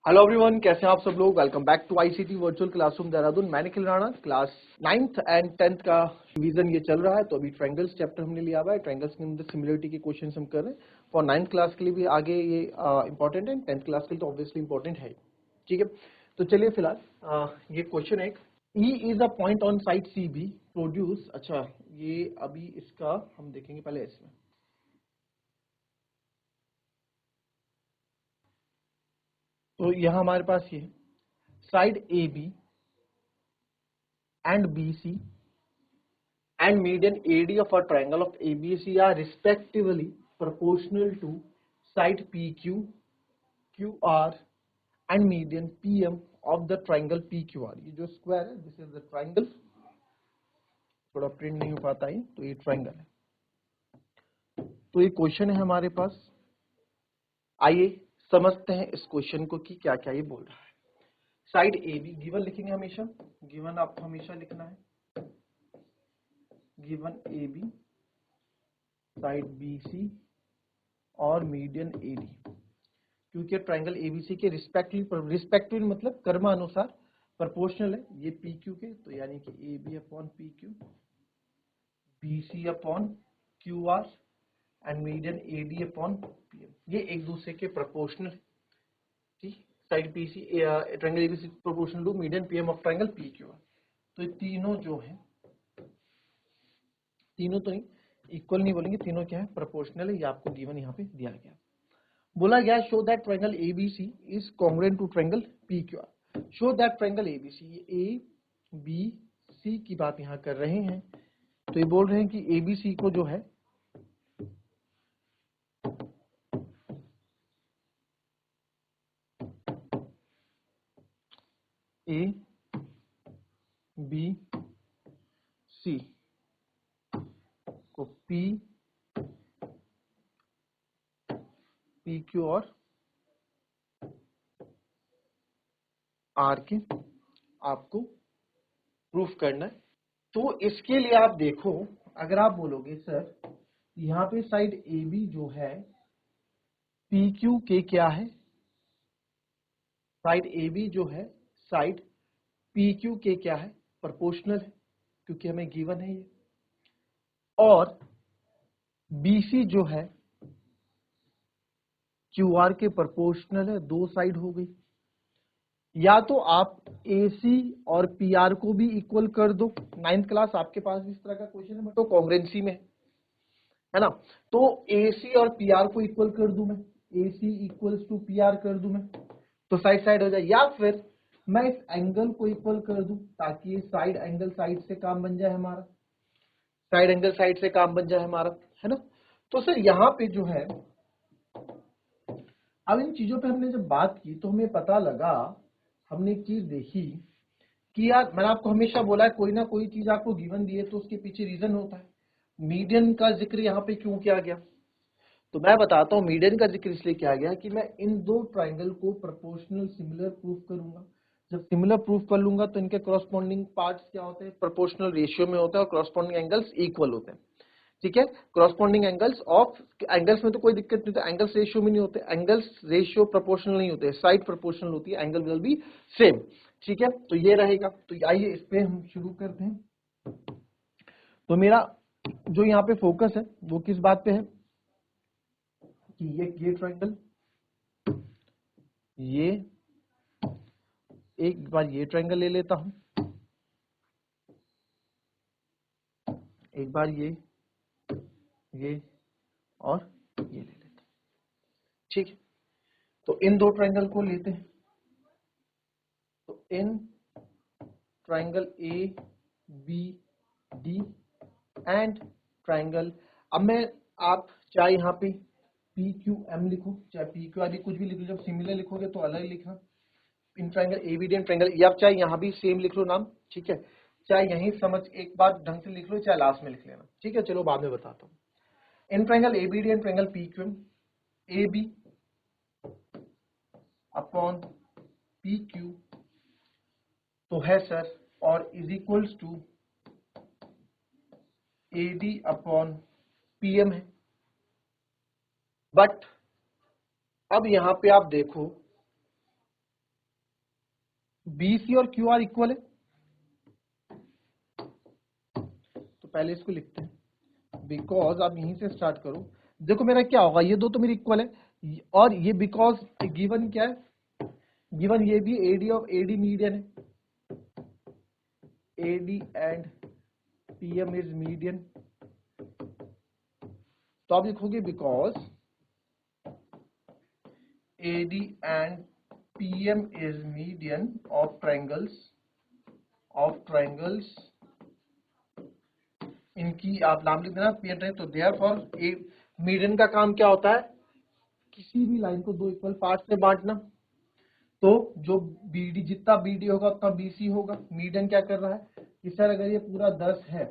Hello everyone, कैसे हैं आप सब लोग। Welcome back to ICT virtual classroom Dehradun. मैं Nikhil Rana. Class 9th and 10th का रिवीजन ये चल रहा है। तो अभी ट्रायंगल्स चैप्टर हमने लिया हुआ है। ट्रायंगल्स के अंदर सिमिलरिटी के क्वेश्चन हम कर रहे हैं। फॉर 9th क्लास के लिए भी आगे ये इंपॉर्टेंट है, 10th क्लास के लिए तो ऑब्वियसली इंपॉर्टेंट है। ठीक है, तो चलिए फिलहाल ये क्वेश्चन है, E is a point on side C B produce. अच्छा, ये अभी इसका हम देखेंगे पहले इसमें। तो यहाँ हमारे पास ये side A B and BC and median AD of a triangle of ABC are respectively proportional to side PQ, QR and median PM of the triangle PQR। ये जो स्क्वायर है, दिस इज द ट्राइंगल। थोड़ा print नहीं हो पाता है, तो ये ट्राइंगल है। तो ये क्वेश्चन है हमारे पास। आइए समझते हैं इस क्वेश्चन को कि क्या क्या ये बोल रहा है। साइड ए बी गिवन लिखेंगे हमेशा, गिवन आपको हमेशा लिखना है। Given A B, side B C और मीडियन ए डी, क्योंकि ट्राइंगल एबीसी के रिस्पेक्टिवली मतलब कर्मानुसार प्रोपोर्शनल है। ये पी क्यू के, तो यानी कि A B upon P Q, B C upon Q R and median A D upon P M, ये एक दूसरे के प्रोपोर्शनल है। ठीक, side P C triangle ABC proportional to median P M of triangle P Q R. तो ये तीनों जो है, तीनों तो इक्वल नहीं बोलेंगे, तीनों क्या है, प्रोपोर्शनल है। ये आपको गिवन यहाँ पे दिया गया। बोला गया show that triangle ABC is congruent to triangle PQR. Show that triangle ABC, A B C की बात यहां कर रहे हैं। तो ये बोल रहे हैं कि एबीसी को जो है ए बी सी को पी पी क्यू और आर के आपको प्रूफ करना है। तो इसके लिए आप देखो, अगर आप बोलोगे सर यहाँ पे साइड ए बी जो है पी क्यू के क्या है, साइड ए बी जो है साइड पी क्यू के क्या है, प्रोपोर्शनल है, क्योंकि हमें गिवन है ये। और बीसी जो है क्यू आर के प्रोपोर्शनल है। दो साइड हो गई। या तो आप AC और PR को भी इक्वल कर दो। 9th क्लास आपके पास भी इस तरह का क्वेश्चन है, बट तो कॉन्ग्रुएंसी में है ना। तो AC और PR को इक्वल कर दूं मैं, AC इक्वल्स टू PR कर दूं मैं, तो साइड साइड हो जाए। या फिर मैं इस एंगल को इक्वल कर दूं ताकि ये साइड एंगल साइड से काम बन जाए हमारा, साइड एंगल साइड से काम बन जाए हमारा, है ना। तो सर यहाँ पे जो है, अब इन चीजों पे हमने जब बात की तो हमें पता लगा, हमने एक चीज देखी कि यार मैंने आपको हमेशा बोला है कोई ना कोई चीज आपको गिवन दी है तो उसके पीछे रीजन होता है। मीडियन का जिक्र यहाँ पे क्यों किया गया, तो मैं बताता हूँ। मीडियन का जिक्र इसलिए किया गया कि मैं इन दो ट्राइंगल को प्रोपोर्शनल सिमिलर प्रूफ करूंगा। जब सिमिलर प्रूफ कर लूंगा तो इनके कॉरस्पॉन्डिंग पार्ट्स क्या होते हैं, प्रोपोर्शनल रेशियो में होता है और कॉरस्पॉन्डिंग एंगल्स इक्वल होते हैं। ठीक है, कॉरस्पॉन्डिंग एंगल्स ऑफ एंगल्स में तो कोई दिक्कत नहीं होता, एंगल्स रेशियो में नहीं होते, एंगल्स रेशियो प्रोपोर्शनल नहीं होते, साइड प्रोपोर्शनल होती है, एंगल विल बी सेम। ठीक है, तो ये रहेगा। तो आइए इस पे हम शुरू करते हैं। तो मेरा जो यहाँ पे फोकस है वो किस बात पे है कि ये ट्रायंगल, ये एक बार ये ट्रायंगल ले लेता हूं, एक बार ये और ये ले लेता हूं। ठीक है, तो इन दो ट्रायंगल को लेते हैं। तो in triangle A B D and triangle, अब मैं, आप चाहे यहाँ पे पी क्यू एम लिखो, चाहे पी क्यू आर कुछ भी लिखो, जब सिमिलर लिखोगे तो अलग लिखना। इन ट्रायंगल एबीडी एंड ट्रायंगल, या आप चाहे यहाँ भी सेम लिख लो नाम, ठीक है, चाहे यहीं समझ एक बार ढंग से लिख लो, चाहे लास्ट में लिख लेना। ठीक है, चलो बाद में बताता हूँ। In triangle ABD and triangle P Q M, A B upon P Q तो है सर, और is equals to A D upon P M है। बट अब यहां पे आप देखो BC और QR इक्वल है, तो पहले इसको लिखते हैं बिकॉज, आप यहीं से स्टार्ट करो। देखो मेरा क्या होगा, ये दो तो मेरी इक्वल है और ये बिकॉज गिवन क्या है, गिवन ये भी AD और AD मीडियन है, AD and PM is median. तो आप लिखोगे because AD and PM is median of triangles, इनकी आप नाम लिख देना PM ट्रायंगल। तो देयरफॉर ए मीडियन का काम क्या होता है, किसी भी लाइन को दो इक्वल पार्ट में बांटना। तो जो BD, जितना BD होगा उतना BC होगा। मीडियन क्या कर रहा है कि सर अगर ये पूरा 10 है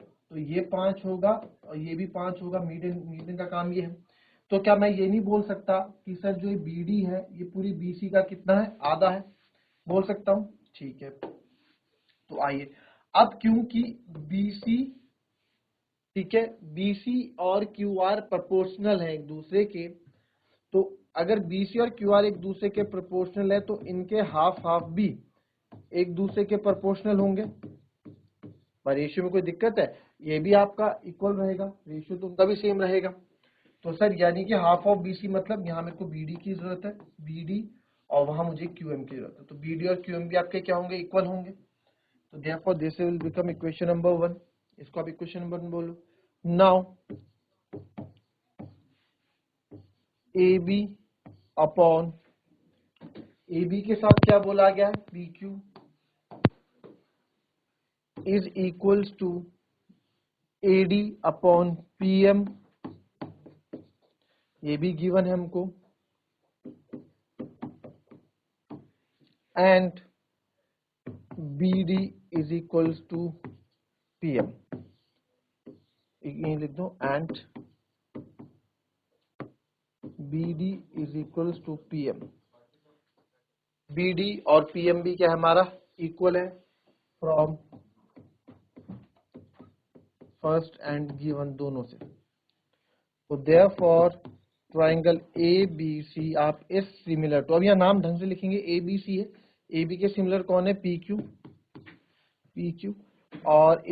तो ये 5 होगा और ये भी 5 होगा। मीडियन का काम ये है। तो क्या मैं ये नहीं बोल सकता कि सर जो ये BD है ये पूरी BC का कितना है, आधा है, बोल सकता हूं? ठीक है, तो आइए अब क्योंकि BC, ठीक है, BC और QR प्रोपोर्शनल है एक दूसरे के, तो अगर BC और QR एक दूसरे के प्रोपोर्शनल है तो इनके हाफ हाफ भी एक दूसरे के प्रोपोर्शनल होंगे। पर रेशियो में कोई दिक्कत है, ये भी आपका इक्वल रहेगा, रेशियो तो उनका भी सेम रहेगा। तो सर यानी कि हाफ ऑफ BC मतलब यहाँ मेरे को BD की जरूरत है, BD, और वहां मुझे QM की जरूरत है। तो BD और QM भी आपके क्या होंगे, इक्वल होंगे। तो therefore this will become equation number 1। इसको आप इक्वेशन नंबर 1 बोलो। नाउ AB अपॉन AB के साथ क्या बोला गया है, PQ is equals to AD upon PM, ये भी गिवन है हमको, and BD is equals to PM। यही लिख दो, and BD is equals to PM। BD और PM भी क्या है हमारा, इक्वल है फ्रॉम फर्स्ट एंड गिवन दोनों से। तो देयरफॉर ट्राइंगल ABC आप इस सिमिलर, तो अब यहाँ नाम ढंग से लिखेंगे, ABC है, AB के सिमिलर कौन है, PQ, और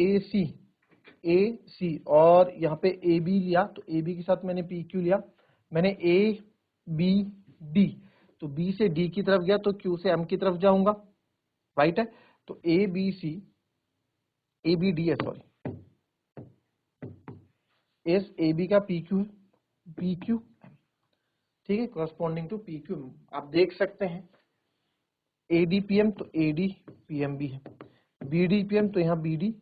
AC और यहाँ पे AB लिया, तो AB के साथ मैंने PQ लिया, मैंने ABD, तो B से D की तरफ गया तो Q से M की तरफ जाऊंगा, राइट है। तो ABD है, सॉरी, इस AB का PQ है, PQ, ठीक है, करस्पॉन्डिंग टू PQ। आप देख सकते हैं ADPM, तो ADPM भी है, BDPM, तो यहाँ BD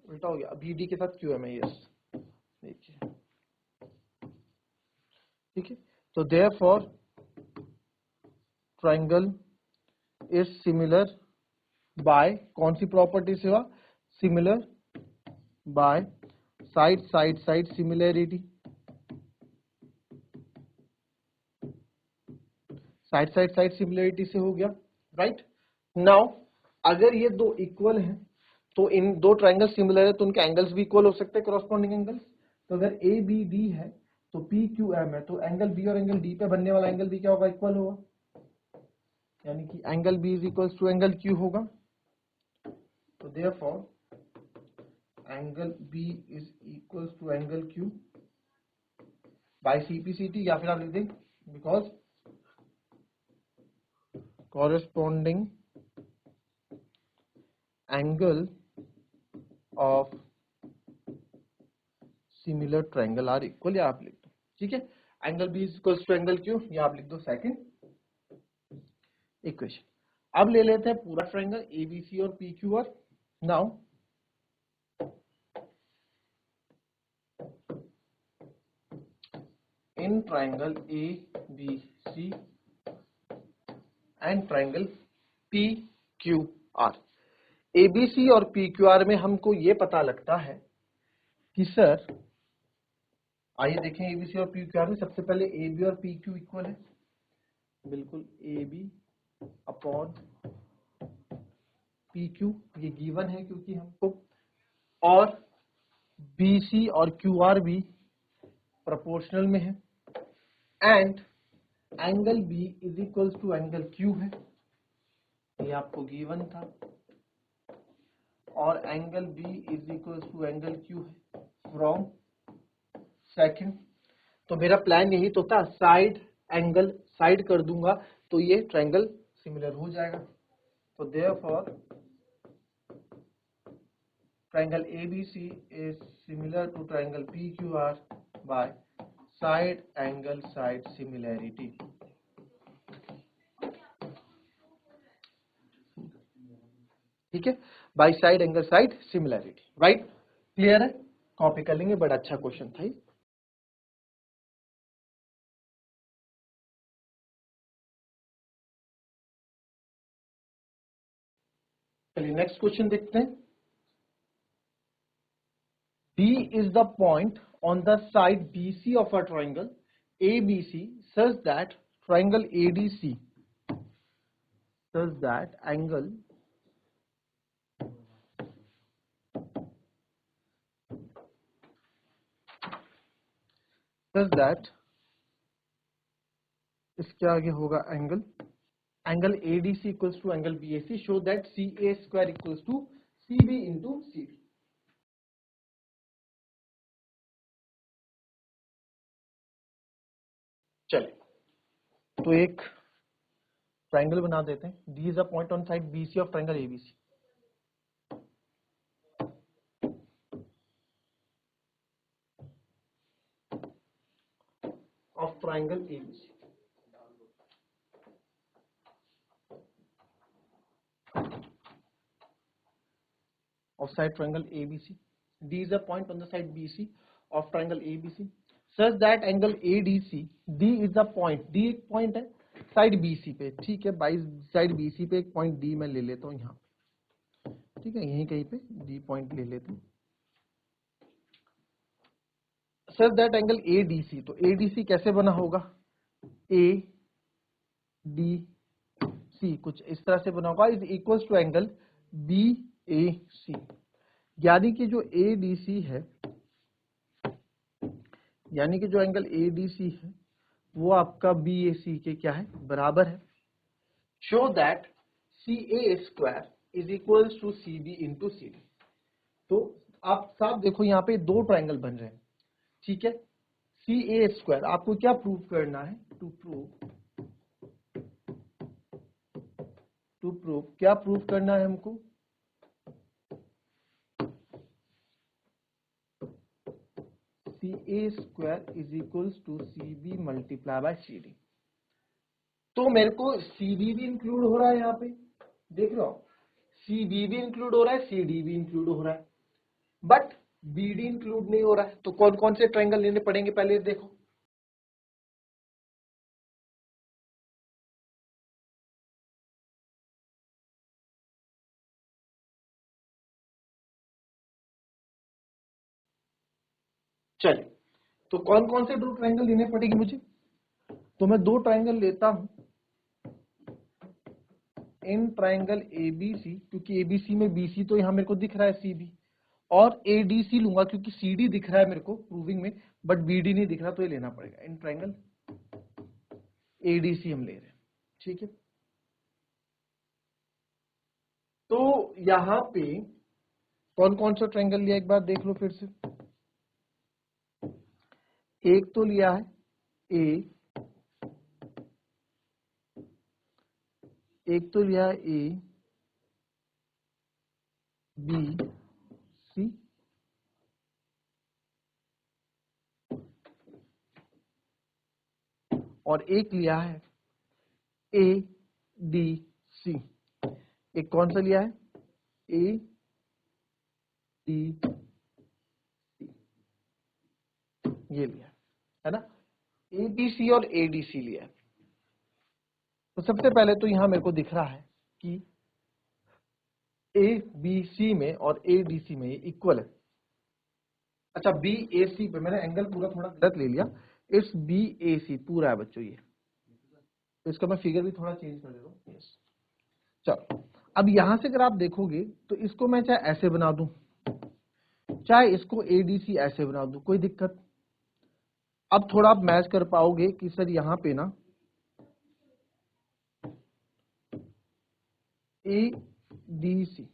उल्टा हो गया, BD के साथ QM है, यस, देखिए, ठीक है। तो therefore triangle is similar by, कौन सी प्रॉपर्टी से हुआ, similar by side similarity, side similarity से हो गया, राइट। नाउ अगर ये दो इक्वल हैं तो इन दो ट्राइंगल सिमिलर है तो उनके एंगल्स भी इक्वल हो सकते हैं, करस्पॉन्डिंग एंगल्स। तो अगर ABD है तो PQM है, तो एंगल B और एंगल D पे बनने वाला एंगल भी क्या होगा, इक्वल होगा, यानी कि angle B is equal to angle Q होगा। तो therefore angle B is equal to angle Q by CPCT, या फिर आप लिख दें because corresponding angle of similar triangle are equal, या आप लिख दो, ठीक है, angle B is equal to angle Q, या आप लिख दो सेकंड इक्वेशन। अब ले लेते हैं पूरा ट्रायंगल ABC और PQR। Now in triangle ABC and triangle PQR, ABC और PQR में हमको ये पता लगता है कि सर, आइए देखें ABC और PQR में, सबसे पहले AB और PQ इक्वल है, बिल्कुल, AB अपॉन PQ ये गिवन है क्योंकि हमको, और BC और QR भी प्रोपोर्शनल में है, and angle B is equals to angle Q है, ये आपको गिवन था, और angle B is equals to angle Q है फ्रॉम सेकंड। तो मेरा प्लान यही तो था, साइड एंगल साइड कर दूंगा तो ये ट्रायंगल सिमिलर हो जाएगा। तो therefore triangle ABC is similar to triangle PQR by side angle side similarity। ठीक है, by side angle side similarity, right, clear है, कॉपी कर लेंगे, बड़ा अच्छा क्वेश्चन था ये। चलिए नेक्स्ट क्वेश्चन देखते हैं। D is the point on the side BC of a triangle ABC such that triangle ADC such that angle such that इसके आगे होगा angle ADC equals to angle BAC, show that CA square equals to CB into CD। चलिए तो एक triangle बना देते हैं। D is a point on side BC of triangle ABC। Of triangle ABC, of side triangle ABC. D is a point on the side BC of triangle ABC such that angle ADC, D is a point, D एक point है side BC पे, ठीक है, by side BC पे एक point D मैं ले लेता हूँ यहाँ पे, ठीक है, यहीं कहीं पे D पॉइंट ले लेता हूँ। such that angle ADC, तो ADC कैसे बना होगा, ADC कुछ इस तरह से बना होगा, is equals to angle BAC, यानी कि जो ADC है, यानी कि जो एंगल ADC है वो आपका BAC के क्या है, बराबर है। Show that CA square is equals to CB into CD। तो आप साफ देखो यहाँ पे दो ट्रायंगल बन रहे हैं, ठीक है। CA स्क्वायर आपको क्या प्रूव करना है, टू प्रूव क्या प्रूव करना है हमको, CA square is equals to CB multiply by CD। तो मेरे को CB भी इंक्लूड हो रहा है यहाँ पे, देख रहे हो, CB भी इंक्लूड हो रहा है, CD भी इंक्लूड हो रहा है, बट BD इंक्लूड नहीं हो रहा है। तो कौन कौन से ट्रायंगल लेने पड़ेंगे पहले देखो। चलिए तो कौन कौन से दो ट्रायंगल लेने पड़ेंगे मुझे, तो मैं दो ट्रायंगल लेता हूं इन ट्रायंगल ABC, क्योंकि ABC में BC तो यहां मेरे को दिख रहा है CB, और ADC लूंगा क्योंकि CD दिख रहा है मेरे को प्रूविंग में, बट BD नहीं दिख रहा, तो ये लेना पड़ेगा। इन ट्रायंगल ADC हम ले रहे हैं, ठीक है। तो यहां पे कौन कौन सा ट्रायंगल लिया एक बार देख लो फिर से। एक तो लिया है A, एक तो लिया है A B C, और एक लिया है A D C। एक कौन सा लिया है, A D C, ये लिया है ना, ABC और ADC लिया है। तो सबसे पहले तो यहां मेरे को दिख रहा है कि ABC में और ADC में ये इक्वल है। अच्छा, BAC पे मैंने एंगल पूरा थोड़ा गलत ले लिया, इट्स BAC पूरा है बच्चों ये, तो इसका मैं फिगर भी थोड़ा चेंज कर देता हूँ। यस, चलो अब यहां से अगर आप देखोगे तो इसको मैं चाहे ऐसे बना दूं, चाहे इसको ADC ऐसे बना दूं, कोई दिक्कत। अब थोड़ा आप मैच कर पाओगे कि सर यहाँ पे ना ADC।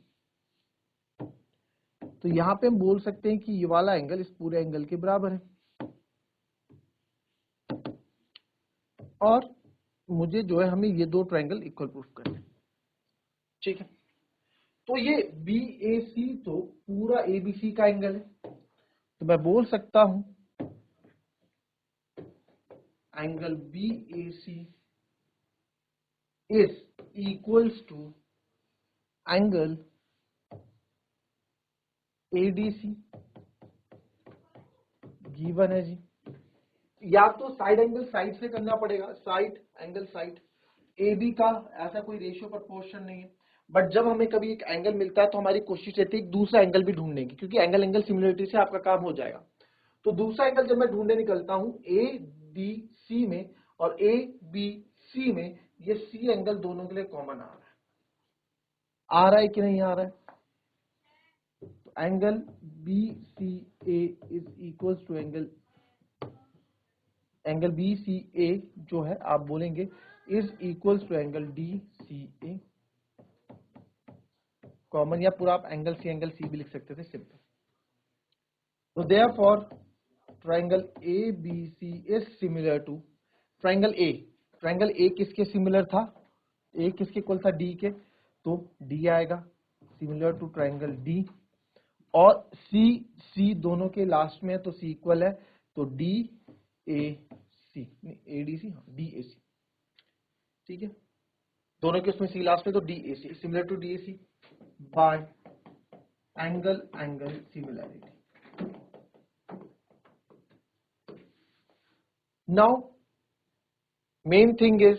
तो यहां पे हम बोल सकते हैं कि ये वाला एंगल इस पूरे एंगल के बराबर है, और मुझे जो है हमें ये दो ट्रायंगल इक्वल प्रूफ करने हैं। ठीक है, तो ये BAC तो पूरा ABC का एंगल है, तो मैं बोल सकता हूं angle BAC is equals to angle ADC given है जी। या तो साइड एंगल साइड से करना पड़ेगा, साइड एंगल साइड, AB का ऐसा कोई रेशियो प्रोपोर्शन नहीं है, बट जब हमें कभी एक एंगल मिलता है तो हमारी कोशिश रहती है एक दूसरा एंगल भी ढूंढने की, क्योंकि एंगल एंगल सिमिलरिटी से आपका काम हो जाएगा। तो दूसरा एंगल जब मैं ढूंढने निकलता हूं ADC में और ABC में, ये C एंगल दोनों के लिए कॉमन आ रहा है कि नहीं आ रहा है? तो angle BCA is equal to angle BCA जो है आप बोलेंगे is equal to angle DCA common, या पूरा आप एंगल C भी लिख सकते थे, सिंपल। तो therefore triangle ABC is similar to triangle A। Triangle A किसके सिमिलर था? A किसके इक्वल था? D के, तो D आएगा सिमिलर टू ट्रायंगल D, और C दोनों के लास्ट में है तो C इक्वल है, तो DAC ADC, हाँ DAC, ठीक है, दोनों के उसमें C लास्ट में, तो DAC similar to DAC by angle similarity. Now main thing is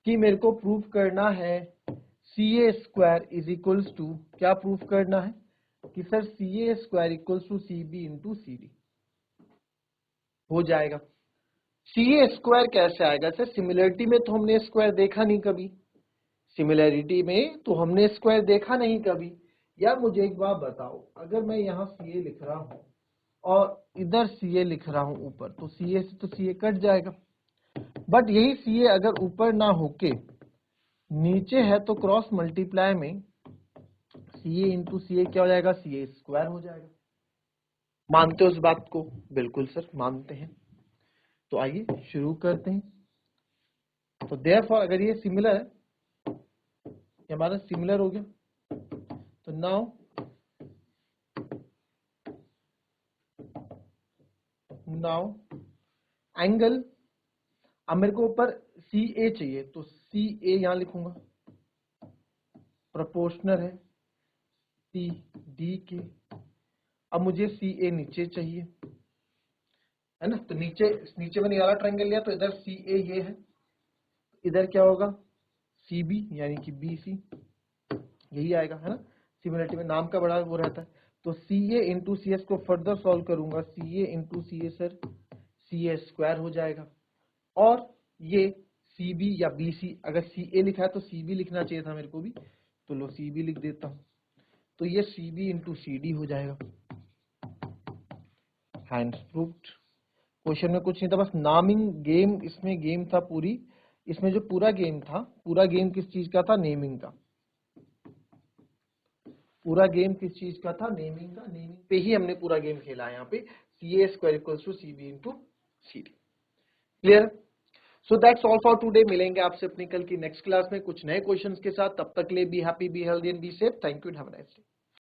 कि मेरे को प्रूव करना है CA square is equals to, क्या प्रूव करना है कि sir CA square equals to CB into CD हो जाएगा। CA स्क्वायर कैसे आएगा सर? सिमिलरिटी में तो हमने स्क्वायर देखा नहीं कभी, सिमिलरिटी में तो हमने स्क्वायर देखा नहीं कभी। यार मुझे एक बात बताओ, अगर मैं यहाँ CA लिख रहा हूं और इधर CA लिख रहा हूं ऊपर, तो CA से तो CA कट जाएगा, बट यही CA अगर ऊपर ना होके नीचे है तो क्रॉस मल्टीप्लाई में CA इंटू CA क्या हो जाएगा? CA स्क्वायर हो जाएगा। मानते हो इस बात को? बिल्कुल सर मानते हैं। तो आइए शुरू करते हैं। तो देयरफॉर अगर ये सिमिलर है, ये हमारा सिमिलर हो गया, तो नाउ एंगल, अब मेरे को ऊपर CA चाहिए, तो CA यहां लिखूंगा, प्रोपोर्शनल है CD के। अब मुझे CA नीचे चाहिए, है ना, तो नीचे मैंने वाला ट्रायंगल लिया, तो इधर CA ये है, इधर क्या होगा? CB यानी कि BC, यही आएगा, है ना। सिमिलरिटी में नाम का बड़ा वो रहता है, तो CA इंटू CS को फर्दर सॉल्व करूंगा, CA into CA sir CA square हो जाएगा, और ये CB या BC, अगर CA लिखा है तो CB लिखना चाहिए था मेरे को भी, तो लो CB लिख देता हूं, तो ये CB इंटू CD हो जाएगा। Hands proved. क्वेश्चन में कुछ नहीं था, बस नामिंग गेम, इसमें गेम था पूरी, इसमें जो पूरा गेम था, पूरा गेम किस चीज का था? नेमिंग का। पूरा गेम किस चीज का था? नेमिंग का। नेमिंग पे ही हमने पूरा गेम खेला है यहाँ पे, CA square equals to CB into CD। Clear? So that's all for today. मिलेंगे आपसे अपनी कल की नेक्स्ट क्लास में कुछ नए क्वेश्चंस के साथ। तब तक के लिए be happy, be healthy and be safe. Thank you and have a nice day.